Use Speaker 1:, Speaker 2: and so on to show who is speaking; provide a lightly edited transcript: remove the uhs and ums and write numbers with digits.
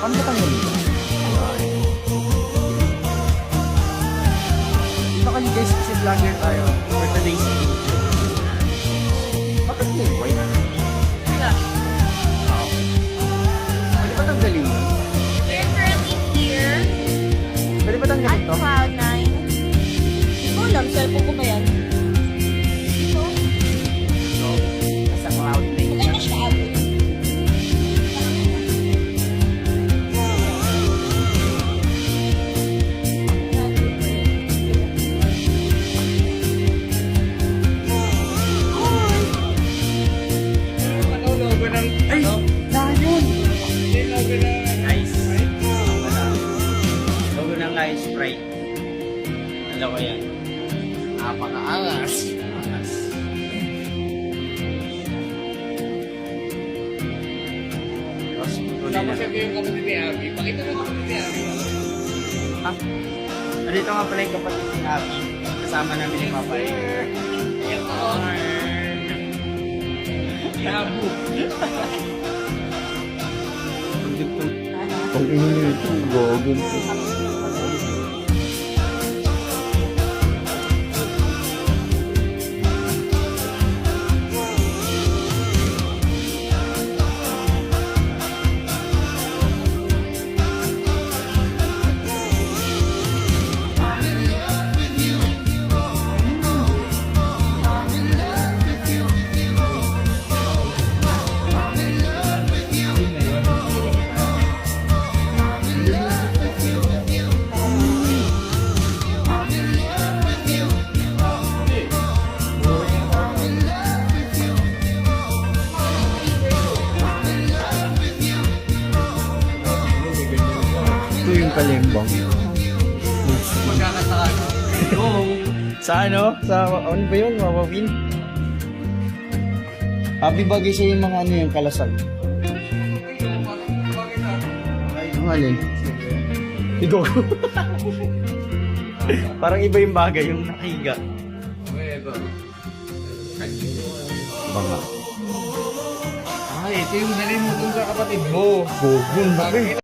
Speaker 1: Paano ba tanggalin ito? Dito kayo guys, kasi vlogger tayo for today's video. Bakit may white? Pwede ba tanggalin ito?
Speaker 2: We're currently here
Speaker 1: Pwede ba tanggalin
Speaker 2: at
Speaker 1: ito?
Speaker 2: Cloud9. Hindi ko alam, cellphone ko ba yan? Ito?
Speaker 1: Nasa cloud na yun.
Speaker 2: Maganda siya abot.
Speaker 1: Ay! Layon!
Speaker 3: Ice. Wala. Logo ng Ice Sprite. Alam ko yan. Napaka-angas. Angas. Tapos tuloy na.
Speaker 4: yung kapatid ni Abby. Pakita mo kapatid ni Abby.
Speaker 3: Ha? Dito nga pala yung kapatid ni Abby. Kasama namin ni Papa. Ayan ko. Yabo.
Speaker 1: Ang init ito, gagawin ko. Ito yung kalimbang.
Speaker 4: Magkakasaka.
Speaker 3: Oo.
Speaker 1: Sa ano? Sa ano ba yun? Wawawin? Happy bagay sa yung mga ano yung kalasal. Ay, ang alin? Ikaw. Parang iba yung bagay, yung nakahiga. Banga.
Speaker 4: Ay, ito yung nalimutan sa kapatid mo.
Speaker 1: Gogun, bakit?